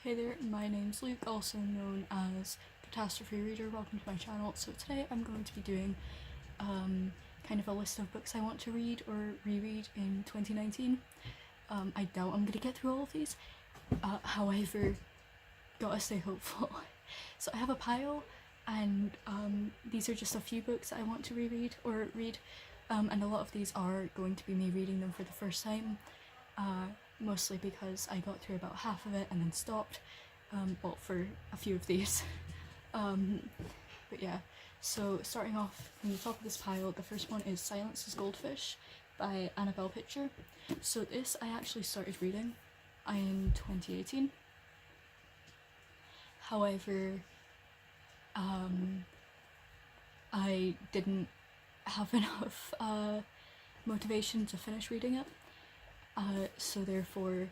Hey there, my name's Luke, also known as Catastrophe Reader. Welcome to my channel. So today I'm going to be doing kind of a list of books I want to read or reread in 2019. I doubt I'm going to get through all of these, however, gotta stay hopeful. So I have a pile, and these are just a few books I want to reread or read, and a lot of these are going to be me reading them for the first time. Mostly because I got through about half of it and then stopped, well, for a few of these. But yeah, so starting off from the top of this pile, the first one is Silence is Goldfish by Annabelle Pitcher. So this I actually started reading in 2018. However, I didn't have enough motivation to finish reading it. So therefore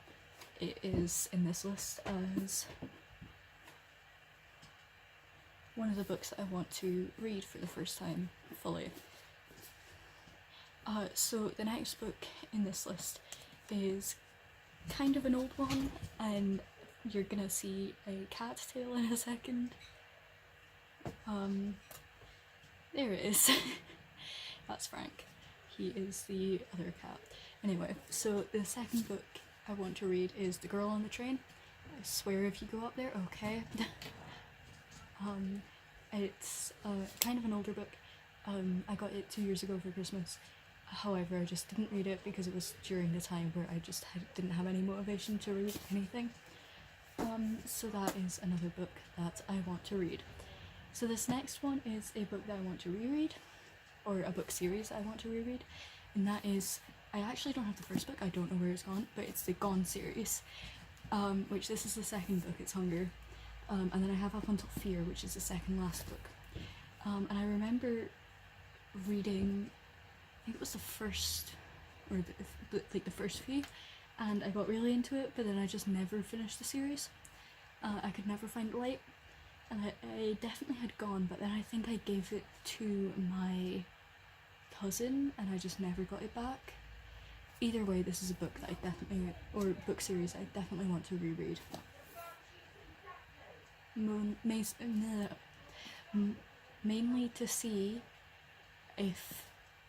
it is in this list as one of the books I want to read for the first time fully. So the next book in this list is kind of an old one, and you're gonna see a cat tail in a second. There it is. That's Frank. He is the other cat. Anyway, so the second book I want to read is The Girl on the Train. I swear if you go up there, okay. It's kind of an older book. I got it 2 years ago for Christmas. However, I just didn't read it because it was during the time where I just didn't have any motivation to read anything. So that is another book that I want to read. So this next one is a book that I want to reread, or a book series I want to reread, and that is, I actually don't have the first book, I don't know where it's gone, but it's the Gone series, which this is the second book, it's Hunger, and then I have Up Until Fear, which is the second last book. And I remember reading, I think it was the first, or the first few, and I got really into it, but then I just never finished the series. I could never find the light, and I definitely had Gone, but then I think I gave it to my cousin and I just never got it back. Either way, this is a book that I definitely, or book series I definitely want to reread. Mainly to see if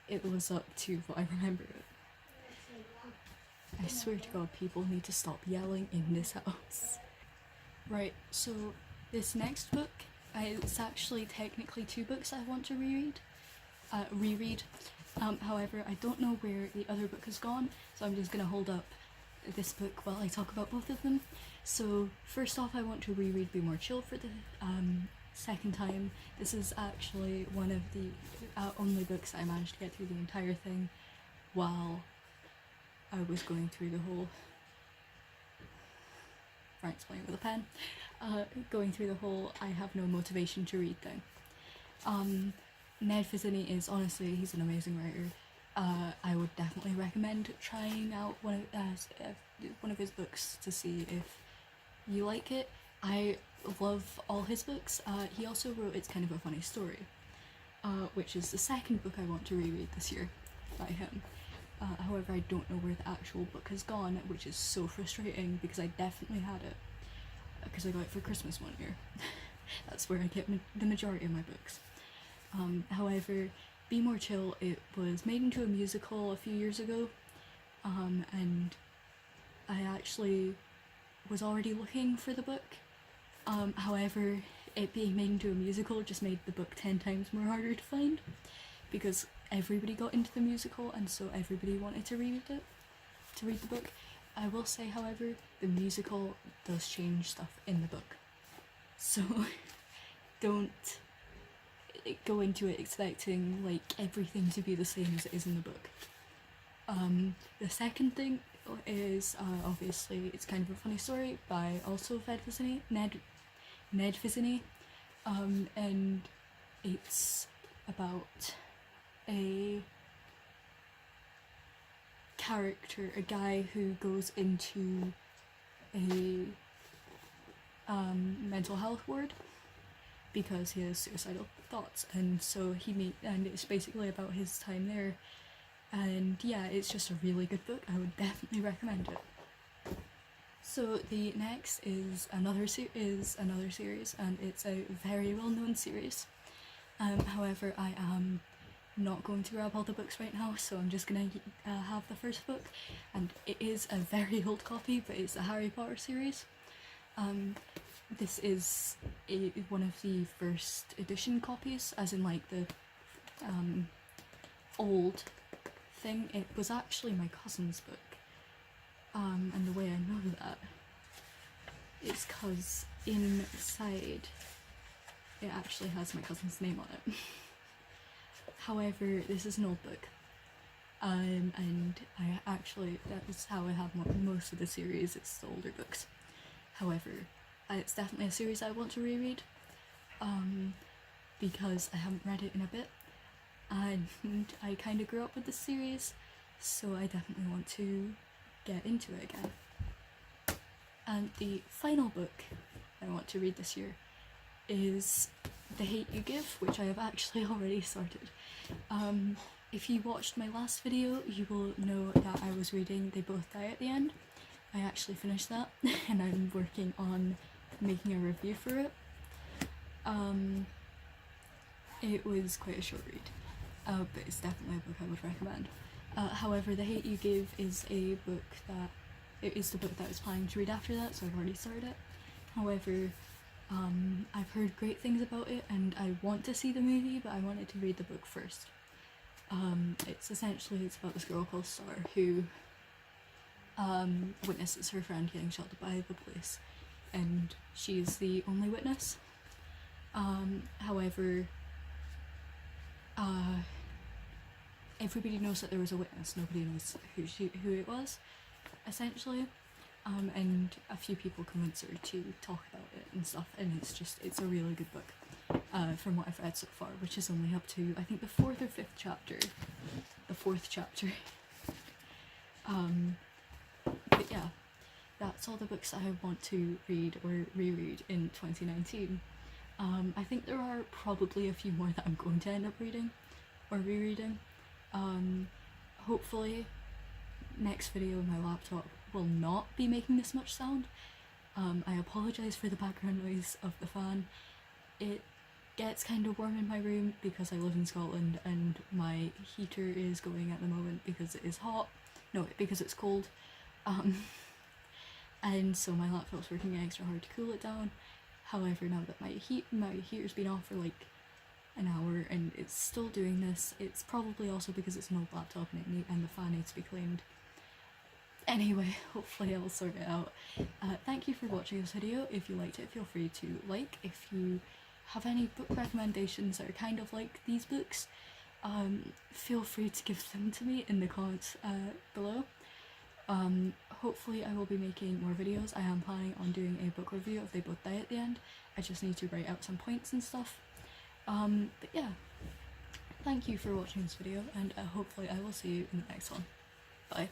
it was up to what I remember it. I swear to God, people need to stop yelling in this house. Right, so this next book, it's actually technically two books I want to reread. However, I don't know where the other book has gone, so I'm just gonna hold up this book while I talk about both of them. So first off, I want to reread Be More Chill for the second time. This is actually one of the only books I managed to get through the entire thing while I was going through the whole, Frank's playing with a pen, going through the whole I have no motivation to read thing. Ned Fizzini is, honestly, he's an amazing writer. I would definitely recommend trying out one of his books to see if you like it. I love all his books. He also wrote It's Kind of a Funny Story, which is the second book I want to reread this year by him. However, I don't know where the actual book has gone, which is so frustrating because I definitely had it, because I got it for Christmas one year. That's where I get the majority of my books. However, Be More Chill, it was made into a musical a few years ago, and I actually was already looking for the book. However, it being made into a musical just made the book 10 times more harder to find, because everybody got into the musical and so everybody wanted to read the book. I will say, however, the musical does change stuff in the book, so don't go into it expecting like everything to be the same as it is in the book. The second thing is obviously It's Kind of a Funny Story by also Ned Fizzini, and it's about a character, a guy who goes into a mental health ward because he has suicidal thoughts, and so and it's basically about his time there, and yeah, it's just a really good book. I would definitely recommend it. So the next is another series, and it's a very well-known series. However, I am not going to grab all the books right now, so I'm just gonna have the first book, and it is a very old copy, but it's the Harry Potter series. This is one of the first edition copies, as in like the old thing. It was actually my cousin's book, and the way I know that is because inside it actually has my cousin's name on it. However, this is an old book, and that is how I have most of the series. It's the older books. However, it's definitely a series I want to reread, because I haven't read it in a bit, and I kind of grew up with the series, so I definitely want to get into it again. And the final book I want to read this year is The Hate You Give, which I have actually already started. If you watched my last video, you will know that I was reading They Both Die at the End. I actually finished that, and I'm working on making a review for it. It was quite a short read, but it's definitely a book I would recommend. However, The Hate You Give is the book that I was planning to read after that, so I've already started it. However, I've heard great things about it, and I want to see the movie, but I wanted to read the book first. It's about this girl called Star who witnesses her friend getting shot by the police, and she's the only witness. However, everybody knows that there was a witness, nobody knows who it was, essentially. And a few people convince her to talk about it and stuff, and it's a really good book, from what I've read so far, which is only up to, I think, the 4th or 5th chapter. The 4th chapter. But yeah, that's all the books I want to read or reread in 2019. I think there are probably a few more that I'm going to end up reading or rereading. Hopefully next video my laptop will not be making this much sound. I apologise for the background noise of the fan. It gets kind of warm in my room because I live in Scotland, and my heater is going at the moment because it is hot. No, because it's cold. And so my laptop's working extra hard to cool it down. However, now that my heater's been off for like an hour and it's still doing this, it's probably also because it's an old laptop and the fan needs to be cleaned. Anyway, hopefully I'll sort it out. Thank you for watching this video. If you liked it, feel free to like. If you have any book recommendations that are kind of like these books, feel free to give them to me in the comments below. Hopefully I will be making more videos. I am planning on doing a book review of They Both Die at the End. I just need to write out some points and stuff. But yeah, thank you for watching this video, and hopefully I will see you in the next one. Bye.